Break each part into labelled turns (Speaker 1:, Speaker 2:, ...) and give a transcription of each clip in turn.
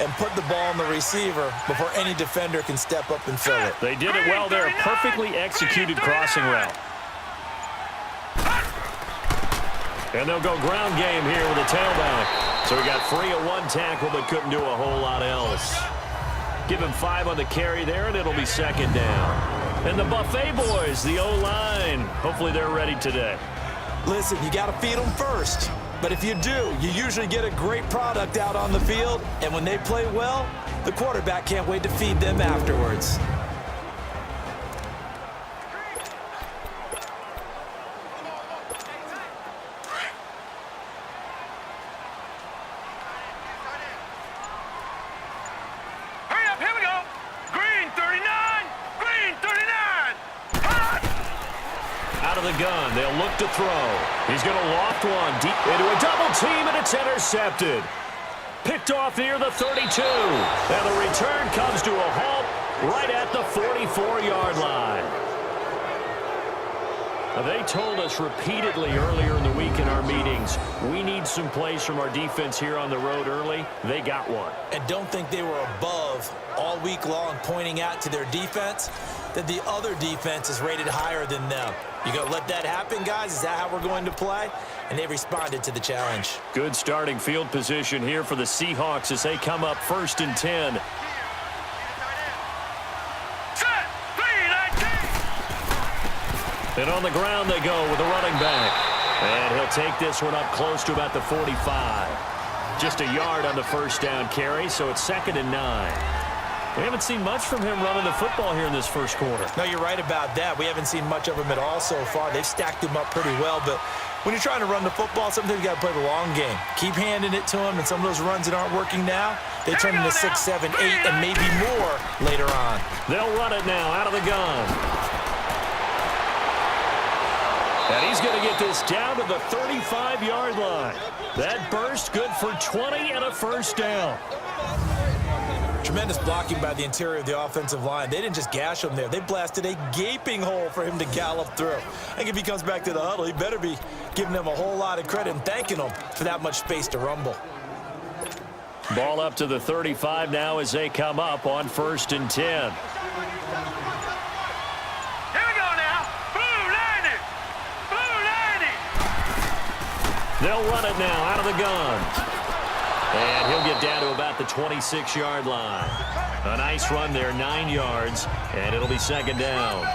Speaker 1: and put the ball on the receiver before any defender can step up and fill it.
Speaker 2: They did it well there. Perfectly executed crossing route. And they'll go ground game here with a tailback. So he got free of one tackle but couldn't do a whole lot else. Give him 5 on the carry there, and it'll be second down. And the Buffet boys, the O-line, hopefully they're ready today.
Speaker 1: Listen, you got to feed them first. But if you do, you usually get a great product out on the field. And when they play well, the quarterback can't wait to feed them afterwards.
Speaker 2: Gun. They'll look to throw. He's going to loft one deep into a double team, and it's intercepted. Picked off near the 32. And the return comes to a halt right at the 44-yard line. Now, they told us repeatedly earlier in the week in our meetings, we need some plays from our defense here on the road early. They got one.
Speaker 1: And don't think they were above all week long pointing out to their defense that the other defense is rated higher than them. You going to let that happen, guys? Is that how we're going to play? And they responded to the challenge.
Speaker 2: Good starting field position here for the Seahawks as they come up 1st and 10. And on the ground they go with a running back. And he'll take this one up close to about the 45. Just a yard on the first down carry, so it's 2nd and 9. We haven't seen much from him running the football here in this first quarter.
Speaker 1: No, you're right about that. We haven't seen much of him at all so far. They've stacked him up pretty well, but when you're trying to run the football, sometimes you got to play the long game. Keep handing it to him, and some of those runs that aren't working now, they turn into 6, 7, 8, and maybe more later on.
Speaker 2: They'll run it now out of the gun. And he's going to get this down to the 35-yard line. That burst good for 20 and a first down.
Speaker 1: Tremendous blocking by the interior of the offensive line. They didn't just gash him there. They blasted a gaping hole for him to gallop through. I think if he comes back to the huddle, he better be giving them a whole lot of credit and thanking them for that much space to rumble.
Speaker 2: Ball up to the 35 now as they come up on 1st and 10.
Speaker 3: Here we go now. Blue 90. Blue 90.
Speaker 2: They'll run it now out of the gun. And he'll get down to about the 26-yard line. A nice run there, 9 yards, and it'll be 2nd down.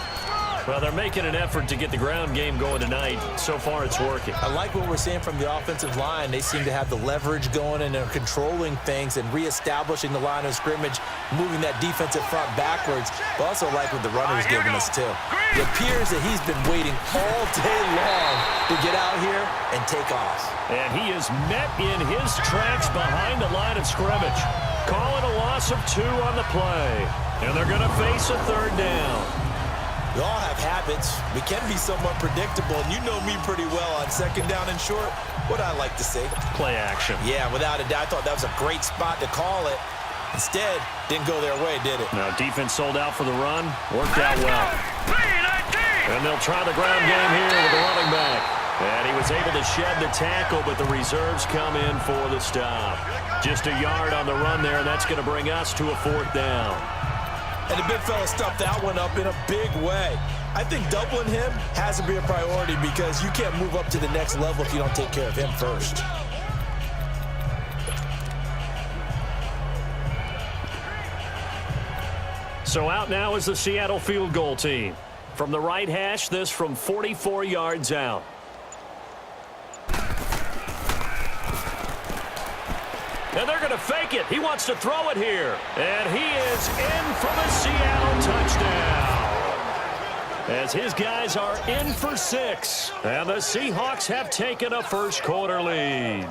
Speaker 2: Well, they're making an effort to get the ground game going tonight. So far, it's working.
Speaker 1: I like what we're seeing from the offensive line. They seem to have the leverage going, and they're controlling things and reestablishing the line of scrimmage, moving that defensive front backwards. But also like what the runner's giving us, too. It appears that he's been waiting all day long to get out here and take off.
Speaker 2: And he is met in his tracks behind the line of scrimmage. Calling a loss of 2 on the play. And they're going to face a 3rd down.
Speaker 1: We all have habits. We can be somewhat predictable, and you know me pretty well on 2nd down and short. What I like to see.
Speaker 2: Play action.
Speaker 1: Yeah, without a doubt. I thought that was a great spot to call it. Instead, didn't go their way, did it?
Speaker 2: Now, defense sold out for the run. Worked out well. And they'll try the ground game here with the running back. And he was able to shed the tackle, but the reserves come in for the stop. Just a yard on the run there, and that's going to bring us to a 4th down.
Speaker 1: And the big fella stuffed that one up in a big way. I think doubling him has to be a priority because you can't move up to the next level if you don't take care of him first.
Speaker 2: So out now is the Seattle field goal team. From the right hash, this from 44 yards out. And they're going to fake it. He wants to throw it here. And he is in for the Seattle touchdown. As his guys are in for 6. And the Seahawks have taken a first quarter lead.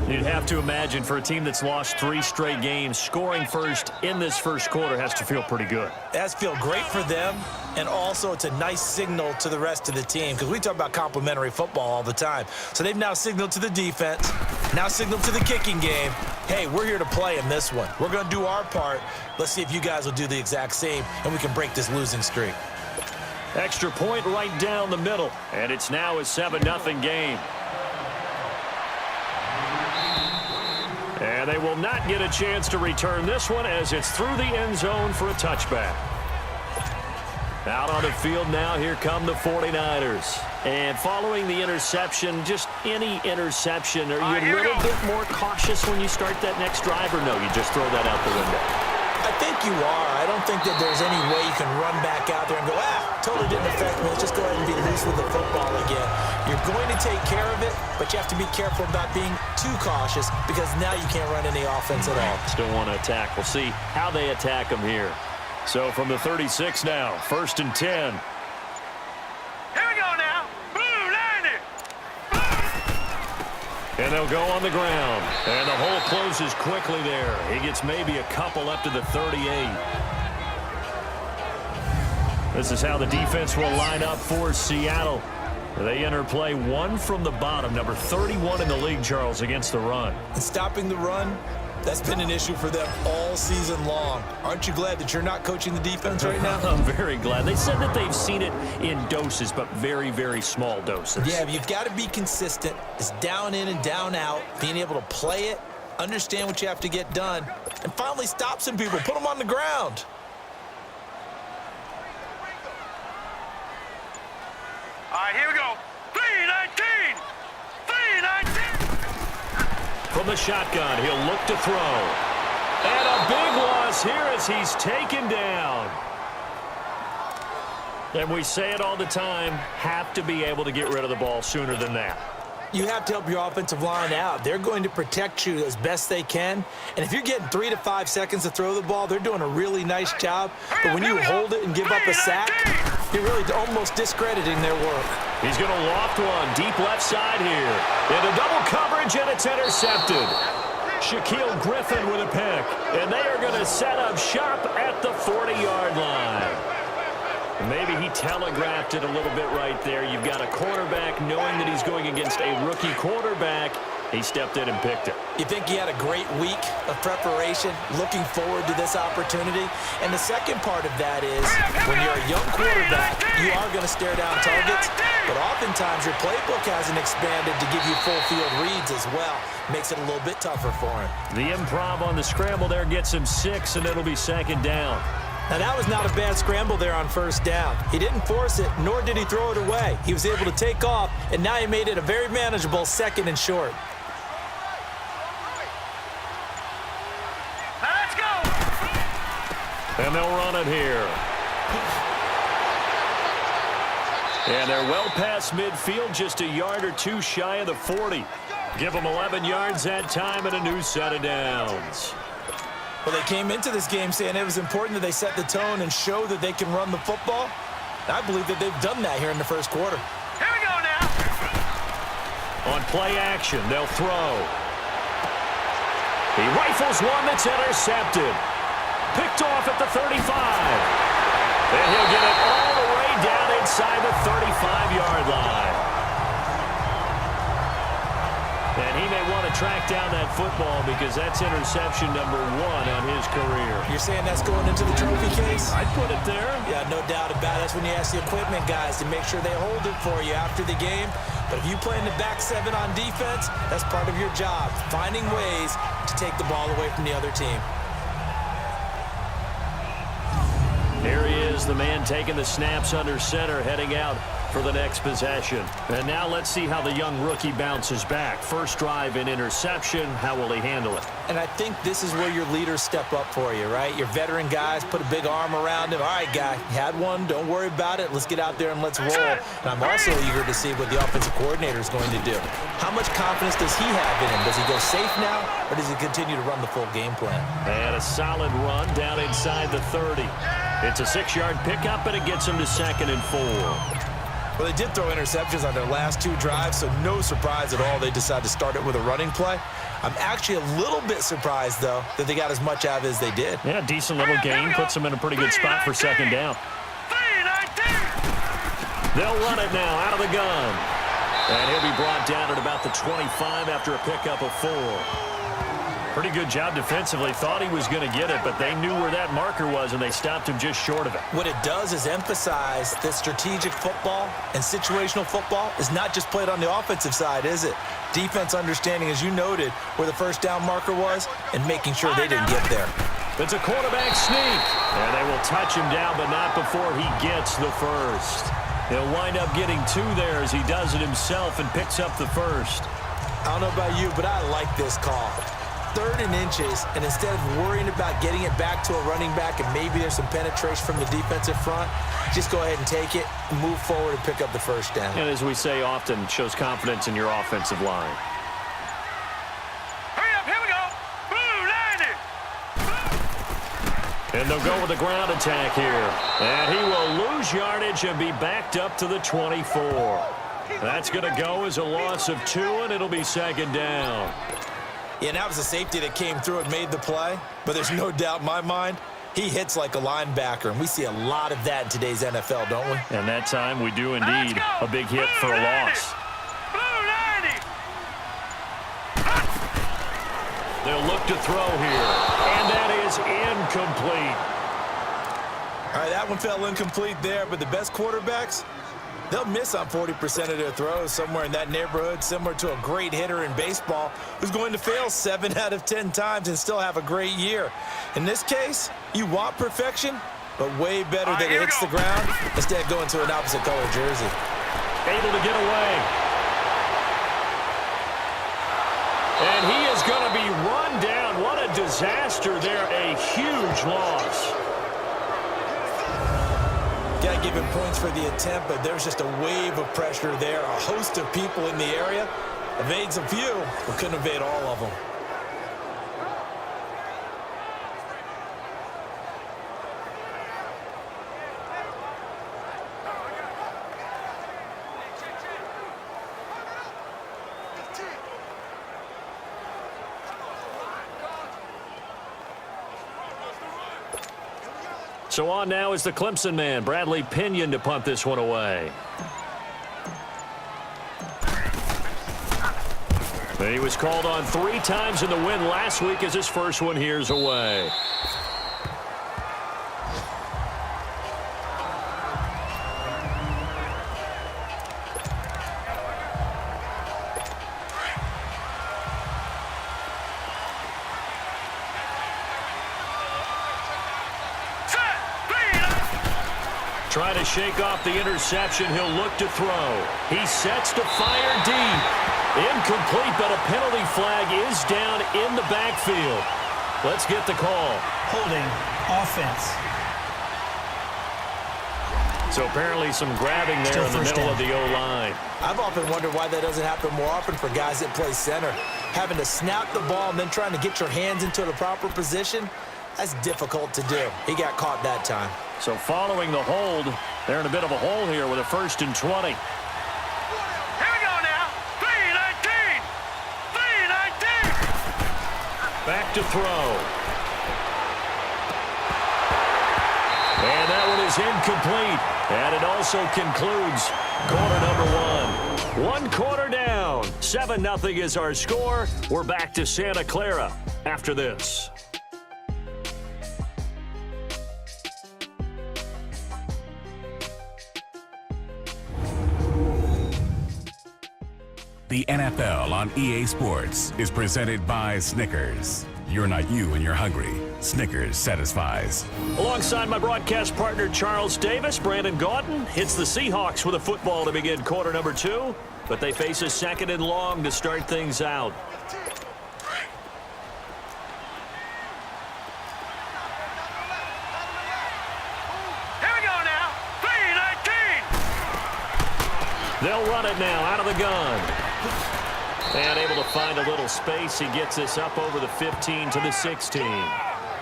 Speaker 2: You'd have to imagine for a team that's lost 3 straight games, scoring first in this first quarter has to feel pretty good.
Speaker 1: It has to feel great for them, and also it's a nice signal to the rest of the team because we talk about complimentary football all the time. So they've now signaled to the defense, now signaled to the kicking game, hey, we're here to play in this one. We're going to do our part. Let's see if you guys will do the exact same, and we can break this losing streak.
Speaker 2: Extra point right down the middle, and it's now a 7-0 game. And they will not get a chance to return this one as it's through the end zone for a touchback. Out on the field now, here come the 49ers. And following the interception, just any interception, are you a little bit more cautious when you start that next drive, or no, you just throw that out the window?
Speaker 1: I think you are. I don't think that there's any way you can run back out there and go, totally didn't affect me. Let's just go ahead and be loose with the football again. You're going to take care of it, but you have to be careful about being too cautious because now you can't run any offense at all.
Speaker 2: Still want to attack. We'll see how they attack them here. So from the 36 now, 1st and 10.
Speaker 3: Here we go now. Blue Lightning.
Speaker 2: And they'll go on the ground. And the hole closes quickly there. He gets maybe a couple up to the 38. This is how the defense will line up for Seattle. They enter play one from the bottom, number 31 in the league, Charles, against the run.
Speaker 1: And stopping the run, that's been an issue for them all season long. Aren't you glad that you're not coaching the defense right now?
Speaker 2: I'm very glad. They said that they've seen it in doses, but very, very small doses.
Speaker 1: Yeah, but you've got to be consistent. It's down in and down out, being able to play it, understand what you have to get done, and finally stop some people, put them on the ground.
Speaker 3: All right, here we go. 3-19. 3-19.
Speaker 2: From the shotgun, he'll look to throw. And a big loss here as he's taken down. And we say it all the time, have to be able to get rid of the ball sooner than that.
Speaker 1: You have to help your offensive line out. They're going to protect you as best they can. And if you're getting 3 to 5 seconds to throw the ball, they're doing a really nice job. But when you hold it and give up a sack, you're really almost discrediting their work.
Speaker 2: He's going to loft one deep left side here. Into double coverage, and it's intercepted. Shaquille Griffin with a pick. And they are going to set up shop at the 40-yard line. Maybe he telegraphed it a little bit right there. You've got a quarterback knowing that he's going against a rookie quarterback. He stepped in and picked it.
Speaker 1: You think he had a great week of preparation, looking forward to this opportunity? And the second part of that is when you're a young quarterback, you are going to stare down targets, but oftentimes your playbook hasn't expanded to give you full field reads as well. Makes it a little bit tougher for him.
Speaker 2: The improv on the scramble there gets him 6, and it'll be 2nd down.
Speaker 1: Now, that was not a bad scramble there on 1st down. He didn't force it, nor did he throw it away. He was able to take off, and now he made it a very manageable 2nd and short.
Speaker 3: Let's go.
Speaker 2: And they'll run it here. And they're well past midfield, just a yard or two shy of the 40. Give them 11 yards that time and a new set of downs.
Speaker 1: Well, they came into this game saying it was important that they set the tone and show that they can run the football. I believe that they've done that here in the 1st quarter.
Speaker 3: Here we go now.
Speaker 2: On play action, they'll throw. He rifles one that's intercepted. Picked off at the 35. And he'll get it all the way down inside the 35-yard line. And he may want to track down that football because that's interception number 1 on his career.
Speaker 1: You're saying that's going into the trophy case?
Speaker 2: I'd put it there.
Speaker 1: Yeah, no doubt about it. That's when you ask the equipment guys to make sure they hold it for you after the game. But if you play in the back 7 on defense, that's part of your job, finding ways to take the ball away from the other team.
Speaker 2: Here he is, the man taking the snaps under center, heading out for the next possession. And now let's see how the young rookie bounces back. First drive in interception. How will he handle it?
Speaker 1: And I think this is where your leaders step up for you, right? Your veteran guys put a big arm around him. All right, guy, you had one. Don't worry about it. Let's get out there and let's roll. And I'm also eager to see what the offensive coordinator is going to do. How much confidence does he have in him? Does he go safe now, or does he continue to run the full game plan?
Speaker 2: And a solid run down inside the 30. It's a 6-yard pickup, and it gets him to 2nd and 4.
Speaker 1: Well, they did throw interceptions on their last 2 drives, so no surprise at all they decided to start it with a running play. I'm actually a little bit surprised, though, that they got as much out of it as they did.
Speaker 2: Yeah, decent little gain. Puts them in a pretty good spot for 2nd down.
Speaker 3: 3-19.
Speaker 2: They'll run it now out of the gun. And he'll be brought down at about the 25 after a pickup of 4. Pretty good job defensively. Thought he was going to get it, but they knew where that marker was, and they stopped him just short of it.
Speaker 1: What it does is emphasize that strategic football and situational football is not just played on the offensive side, is it? Defense understanding, as you noted, where the first down marker was and making sure they didn't get there.
Speaker 2: It's a quarterback sneak, and they will touch him down, but not before he gets the first. He'll wind up getting 2 there as he does it himself and picks up the first.
Speaker 1: I don't know about you, but I like this call. 3rd and inches, and instead of worrying about getting it back to a running back and maybe there's some penetration from the defensive front, just go ahead and take it, move forward, and pick up the first down.
Speaker 2: And as we say often, it shows confidence in your offensive line.
Speaker 3: Hurry up, here we go. Boom, landed.
Speaker 2: And they'll go with the ground attack here. And he will lose yardage and be backed up to the 24. That's going to go as a loss of 2, and it'll be 2nd down.
Speaker 1: Yeah, and that was a safety that came through and made the play, but there's no doubt in my mind, he hits like a linebacker, and we see a lot of that in today's NFL, don't we?
Speaker 2: And that time we do indeed. A big hit for a loss. They'll look to throw here, and that is incomplete.
Speaker 1: All right, that one fell incomplete there, but the best quarterbacks, they'll miss on 40% of their throws, somewhere in that neighborhood, similar to a great hitter in baseball who's going to fail 7 out of 10 times and still have a great year. In this case, you want perfection, but way better that it hits the ground instead of going to an opposite color jersey.
Speaker 2: Able to get away. And he is going to be run down. What a disaster there. A huge loss.
Speaker 1: Got to give him points for the attempt, but there's just a wave of pressure there. A host of people in the area. Evades a few, but couldn't evade all of them.
Speaker 2: So on now is the Clemson man, Bradley Pinion, to punt this one away. He was called on 3 times in the win last week as his first one here's away. Trying to shake off the interception. He'll look to throw. He sets to fire deep. Incomplete, but a penalty flag is down in the backfield. Let's get the call.
Speaker 4: Holding offense.
Speaker 2: So apparently some grabbing there in the middle of the O-line.
Speaker 1: I've often wondered why that doesn't happen more often for guys that play center. Having to snap the ball and then trying to get your hands into the proper position, that's difficult to do. He got caught that time.
Speaker 2: So following the hold, they're in a bit of a hole here with a 1st and 20.
Speaker 3: Here we go now. 3-19. 3-19.
Speaker 2: Back to throw. And that one is incomplete. And it also concludes quarter number 1. 1 quarter down. 7-0 is our score. We're back to Santa Clara after this.
Speaker 5: The NFL on EA Sports is presented by Snickers. You're not you when you're hungry. Snickers satisfies.
Speaker 2: Alongside my broadcast partner Charles Davis, Brandon Gaudin hits the Seahawks with a football to begin quarter number 2, but they face a 2nd and long to start things out.
Speaker 3: Here we go now. 3-19.
Speaker 2: They'll run it now out of the gun. And able to find a little space. He gets this up over the 15 to the 16.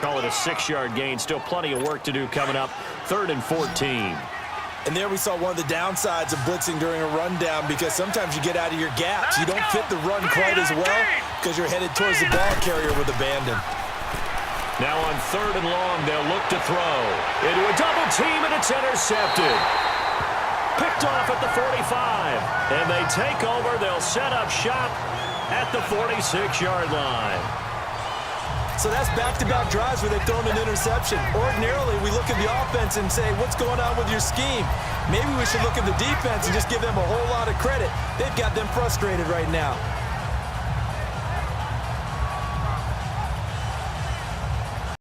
Speaker 2: Call it a 6-yard gain. Still plenty of work to do coming up. 3rd and 14.
Speaker 1: And there we saw one of the downsides of blitzing during a rundown, because sometimes you get out of your gaps. You don't fit the run quite as well because you're headed towards the ball carrier with abandon.
Speaker 2: Now on 3rd and long, they'll look to throw. Into a double team, and it's intercepted. Picked off at the 45. And they take over. They'll set up shop at the 46-yard line.
Speaker 1: So that's back-to-back drives where they've thrown an interception. Ordinarily, we look at the offense and say, what's going on with your scheme? Maybe we should look at the defense and just give them a whole lot of credit. They've got them frustrated right now.